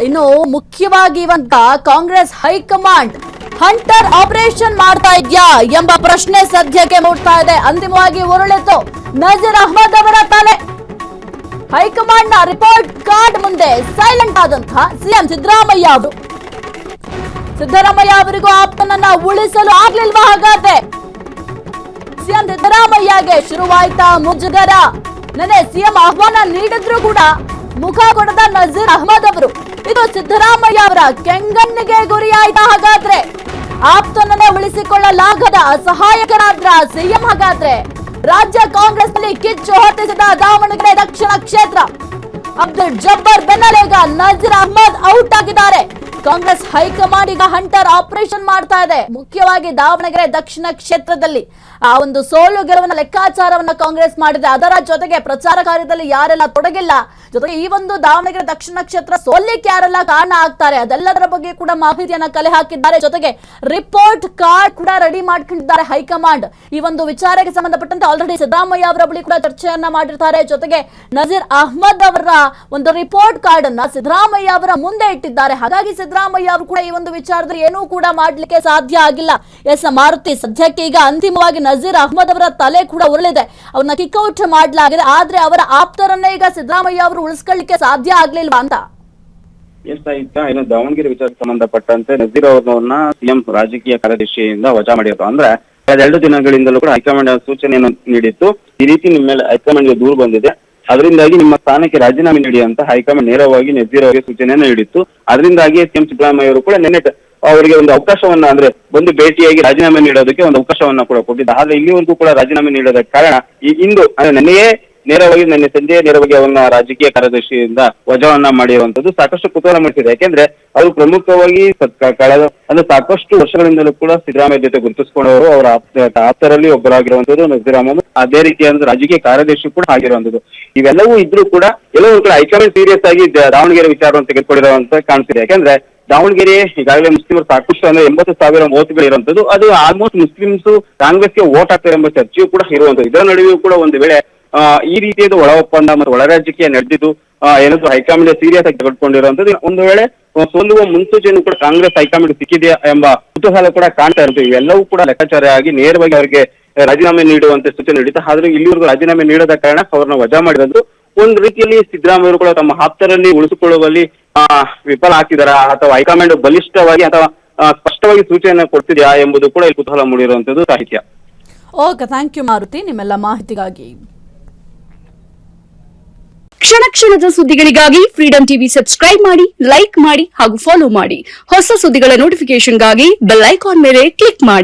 ಇನ್ನು ಮುಖ್ಯವಾಗಿ ಇವಂತ Congress high command hunter operation ಮಾಡ್ತಾ ಇದ್ಯಾ ಎಂಬ ಪ್ರಶ್ನೆ ಸದ್ಯಕ್ಕೆ ಮೂಡ್ತಾ ಇದೆ. ಅಂತಿಮವಾಗಿ ಉರುಳಿತು ನಜೀರ್ ಅಹ್ಮದ್ ಅವರ ತಲೆ. ಹೈಕಮಾಂಡ್ ನ ರಿಪೋರ್ಟ್ ಕಾರ್ಡ್ ಮುಂದೆ ಸೈಲೆಂಟ್ ಆದಂತಹ ಸಿಎಂ ಸಿದ್ದರಾಮಯ್ಯ ಅವರು. ಸಿದ್ದರಾಮಯ್ಯ ಅವರಿಗೂ ಆಪ್ತನನ್ನ ಉಳಿಸಲು ಆಗ್ಲಿಲ್ವಾ? ಹಾಗಾದ್ರೆ ಸಿಎಂ ಸಿದ್ದರಾಮಯ್ಯಗೆ ಶುರುವಾಯ್ತಾ ಮುಜುಗರ. ನೆನೆ ಸಿಎಂ ಆಹ್ವಾನ ನೀಡಿದ್ರು ಕೂಡ ಮುಖ ಕೊಡದ ನಜೀರ್ ಅಹ್ಮದ್ ಅವರು. ಇದು ಸಿದ್ದರಾಮಯ್ಯ ಅವರ ಕೆಂಗಣ್ಣಿಗೆ ಗುರಿಯಾಯ್ತಾ? ಹಾಗಾದ್ರೆ ಆಪ್ತನನ್ನೇ ಉಳಿಸಿಕೊಳ್ಳಲಾಗದ ಅಸಹಾಯಕರಾದ್ರ ಸಿಎಂ. ಹಾಗಾದ್ರೆ ರಾಜ್ಯ ಕಾಂಗ್ರೆಸ್ನಲ್ಲಿ ಕಿಚ್ಚು ಹೊತ್ತಿಸಿದ ದಾವಣಗೆರೆ ದಕ್ಷಿಣ ಕ್ಷೇತ್ರ. ಅಬ್ದುಲ್ ಜಬ್ಬಾರ್ ಬೆನ್ನಲೆಗ ನಜೀರ್ ಅಹ್ಮದ್ ಔಟ್ ಆಗಿದ್ದಾರೆ. ಕಾಂಗ್ರೆಸ್ ಹೈಕಮಾಂಡ್ ಈಗ ಹಂಟರ್ ಆಪರೇಷನ್ ಮಾಡ್ತಾ ಇದೆ. ಮುಖ್ಯವಾಗಿ ದಾವಣಗೆರೆ ದಕ್ಷಿಣ ಕ್ಷೇತ್ರದಲ್ಲಿ ಆ ಒಂದು ಸೋಲು ಗೆಲುವಿನ ಲೆಕ್ಕಾಚಾರವನ್ನ ಕಾಂಗ್ರೆಸ್ ಮಾಡಿದೆ. ಅದರ ಜೊತೆಗೆ ಪ್ರಚಾರ ಕಾರ್ಯದಲ್ಲಿ ಯಾರೆಲ್ಲ ತೊಡಗಿಲ್ಲ, ಜೊತೆಗೆ ಈ ಒಂದು ದಾವಣಗೆರೆ ದಕ್ಷಿಣ ಕ್ಷೇತ್ರ ಸೋಲಿಕ್ಕೆ ಯಾರೆಲ್ಲ ಕಾರಣ ಆಗ್ತಾರೆ ಅದೆಲ್ಲದರ ಬಗ್ಗೆ ಕೂಡ ಮಾಹಿತಿಯನ್ನ ಕಲೆ ಹಾಕಿದ್ದಾರೆ. ಜೊತೆಗೆ ರಿಪೋರ್ಟ್ ಕಾರ್ಡ್ ಕೂಡ ರೆಡಿ ಮಾಡ್ಕೊಂಡಿದ್ದಾರೆ ಹೈಕಮಾಂಡ್. ಈ ಒಂದು ವಿಚಾರಕ್ಕೆ ಸಂಬಂಧಪಟ್ಟಂತೆ ಆಲ್ರೆಡಿ ಸಿದ್ದರಾಮಯ್ಯ ಅವರ ಬಳಿ ಕೂಡ ಚರ್ಚೆಯನ್ನ ಮಾಡಿರ್ತಾರೆ. ಜೊತೆಗೆ ನಜೀರ್ ಅಹ್ಮದ್ ಅವರ ಒಂದು ರಿಪೋರ್ಟ್ ಕಾರ್ಡ್ ಅನ್ನ ಸಿದ್ದರಾಮಯ್ಯ ಅವರ ಮುಂದೆ ಇಟ್ಟಿದ್ದಾರೆ. ಹಾಗಾಗಿ ಸಿದ್ದರಾಮಯ್ಯ ಅವರು ಕೂಡ ಈ ಒಂದು ವಿಚಾರದಲ್ಲಿ ಏನೂ ಕೂಡ ಮಾಡ್ಲಿಕ್ಕೆ ಸಾಧ್ಯ ಆಗಿಲ್ಲ. ಎಸ್ ಮಾರುತಿ, ಸದ್ಯಕ್ಕೆ ಈಗ ಅಂತಿಮವಾಗಿ ನಜೀರ್ ಅಹ್ಮದ್ ಅವರ ತಲೆ ಕೂಡ ಉರುಳಿದೆ. ಅವ್ರನ್ನ ಕಿಕ್ಔಟ್ ಮಾಡಲಾಗಿದೆ. ಆದ್ರೆ ಅವರ ಆಪ್ತರನ್ನೇ ಈಗ ಸಿದ್ದರಾಮಯ್ಯ ಅವರು ಉಳಿಸ್ಕೊಳ್ಳಿಕ್ಕೆ ಸಾಧ್ಯ ಆಗ್ಲಿಲ್ವಾ ಅಂತ. ಇನ್ನು ದಾವಣಗೆರೆ ವಿಚಾರಕ್ಕೆ ಸಂಬಂಧಪಟ್ಟಂತೆ ನಜೀರ್ ಅವ್ರನ್ನ ಸಿಎಂ ರಾಜಕೀಯ ಕಾರ್ಯದರ್ಶಿಯಿಂದ ವಜಾ ಮಾಡಿದ್ರು. ಅಂದ್ರೆ 2 ದಿನಗಳಿಂದಲೂ ಕೂಡ ಹೈಕಮಾಂಡ್ ಸೂಚನೆಯನ್ನು ನೀಡಿತ್ತು. ಈ ರೀತಿ ನಿಮ್ಮ ಮೇಲೆ ಹೈಕಮಾಂಡ್ಗೆ ದೂರು ಬಂದಿದೆ, ಅದರಿಂದಾಗಿ ನಿಮ್ಮ ಸ್ಥಾನಕ್ಕೆ ರಾಜೀನಾಮೆ ನೀಡಿ ಅಂತ ಹೈಕಮಾಂಡ್ ನೇರವಾಗಿ ನಜೀರ್ ಅವರಿಗೆ ಸೂಚನೆಯನ್ನು ನೀಡಿತ್ತು. ಅದರಿಂದಾಗಿ ಸಿಎಂ ಸಿದ್ದರಾಮಯ್ಯ ಅವರು ಕೂಡ ನಿನ್ನೆ ಅವರಿಗೆ ಒಂದು ಅವಕಾಶವನ್ನ, ಅಂದ್ರೆ ಒಂದು ಭೇಟಿಯಾಗಿ ರಾಜೀನಾಮೆ ನೀಡೋದಕ್ಕೆ ಒಂದು ಅವಕಾಶವನ್ನ ಕೂಡ ಕೊಟ್ಟಿದ್ದ. ಆದ್ರೆ ಇಲ್ಲಿವರೆಗೂ ಕೂಡ ರಾಜೀನಾಮೆ ನೀಡೋದಕ್ಕೆ ಕಾರಣ ಇಂದು ನೆನ್ನೆಯೇ ನಿನ್ನೆ ಸಂಜೆ ನೇರವಾಗಿ ಅವನ್ನ ರಾಜಕೀಯ ಕಾರ್ಯದರ್ಶಿಯಿಂದ ವಜಾವನ್ನ ಮಾಡಿರುವಂತದ್ದು ಸಾಕಷ್ಟು ಕುತೂಹಲ ಮೂಡಿಸಿದೆ. ಯಾಕೆಂದ್ರೆ ಅವರು ಪ್ರಮುಖವಾಗಿ ಕಳೆದ ಸಾಕಷ್ಟು ವರ್ಷಗಳಿಂದಲೂ ಕೂಡ ಸಿದ್ದರಾಮಯ್ಯ ಜೊತೆ ಗುರುತಿಸಿಕೊಂಡವರು, ಅವರ ಆಪ್ತರಲ್ಲಿ ಒಬ್ಬರಾಗಿರುವಂತದ್ದು ನಜೀರ್ ಅಹ್ಮದ್. ಅದೇ ರೀತಿಯಾದ ರಾಜಕೀಯ ಕಾರ್ಯದರ್ಶಿ ಕೂಡ ಆಗಿರುವಂತದ್ದು. ಇವೆಲ್ಲವೂ ಇದ್ರೂ ಕೂಡ ಎಲ್ಲವೂ ಕೂಡ ಹೈಕಮಾಂಡ್ ಸೀರಿಯಸ್ ಆಗಿ ದಾವಣಗೆರೆ ವಿಚಾರವನ್ನು ತೆಗೆದುಕೊಂಡಿರುವಂತ ಕಾಣಿಸಿದೆ. ಯಾಕಂದ್ರೆ ದಾವಣಗೆರೆ ಈಗಾಗಲೇ ಮುಸ್ಲಿಮರು ಸಾಕಷ್ಟು, ಅಂದ್ರೆ 80,000 ವೋಟ್ಗಳು ಇರುವಂತದ್ದು, ಅದು ಆಲ್ಮೋಸ್ಟ್ ಮುಸ್ಲಿಮ್ಸ್ ಕಾಂಗ್ರೆಸ್ಗೆ ವೋಟ್ ಹಾಕ್ತಾರೆ ಎಂಬ ಚರ್ಚೆಯೂ ಕೂಡ ಇರುವಂತದ್ದು. ಇದರ ನಡುವೆಯೂ ಕೂಡ ಒಂದು ವೇಳೆ ಈ ರೀತಿಯಾದ ಒಳ ಒಪ್ಪಂದ ಮತ್ತು ಒಳ ರಾಜಕೀಯ ನಡೆದಿದ್ದು ಏನಾದ್ರು ಹೈಕಮಾಂಡ್ ಸೀರಿಯಸ್ ಆಗಿ ತೆಗೆದುಕೊಂಡಿರುವಂತದ್ದು. ಒಂದು ವೇಳೆ ಸೋಲುವ ಮುನ್ಸೂಚನೆ ಕೂಡ ಕಾಂಗ್ರೆಸ್ ಹೈಕಮಾಂಡ್ ಸಿಕ್ಕಿದೆಯಾ ಎಂಬ ಕುತೂಹಲ ಕೂಡ ಕಾಣ್ತಾ ಇರುತ್ತೆ. ಇವೆಲ್ಲವೂ ಕೂಡ ಲೆಕ್ಕಾಚಾರ ಆಗಿ ನೇರವಾಗಿ ಅವರಿಗೆ ರಾಜೀನಾಮೆ ನೀಡುವಂತೆ ಸೂಚನೆ ನೀಡಿತು. ಆದ್ರೆ ಇಲ್ಲಿವರೆಗೂ ರಾಜೀನಾಮೆ ನೀಡದ ಕಾರಣ ಅವ್ರನ್ನ ವಜಾ ಮಾಡಿದ್ರು. ಒಂದು ರೀತಿಯಲ್ಲಿ ಸಿದ್ದರಾಮಯ್ಯ ಕೂಡ ತಮ್ಮ ಆಪ್ತರಲ್ಲಿ ಉಳಿಸಿಕೊಳ್ಳುವಲ್ಲಿ ವಿಫಲ ಆಗ್ತಿದಾರ, ಅಥವಾ ಹೈಕಮಾಂಡ್ ಬಲಿಷ್ಠವಾಗಿ ಅಥವಾ ಸ್ಪಷ್ಟವಾಗಿ ಸೂಚನೆ ಕೊಡ್ತಿದ್ಯಾ ಎಂಬುದು ಕೂಡ ಇಲ್ಲಿ ಕುತೂಹಲ ಮೂಡಿರುವಂತದ್ದು ಸಾಹಿತ್ಯ. ಓಕೆ, ಥ್ಯಾಂಕ್ ಯು ಮಾರುತಿ ನಿಮ್ಮೆಲ್ಲ ಮಾಹಿತಿಗಾಗಿ. ಕ್ಷಣ ಕ್ಷಣದ ಸುದ್ದಿಗಳಿಗಾಗಿ ಫ್ರೀಡಂ ಟಿವಿ ಸಬ್ಸ್ಕ್ರೈಬ್ ಮಾಡಿ, ಲೈಕ್ ಮಾಡಿ ಹಾಗೂ ಫಾಲೋ ಮಾಡಿ. ಹೊಸ ಸುದ್ದಿಗಳ ನೋಟಿಫಿಕೇಶನ್ಗಾಗಿ ಬೆಲ್ ಐಕಾನ್ ಮೇಲೆ ಕ್ಲಿಕ್ ಮಾಡಿ.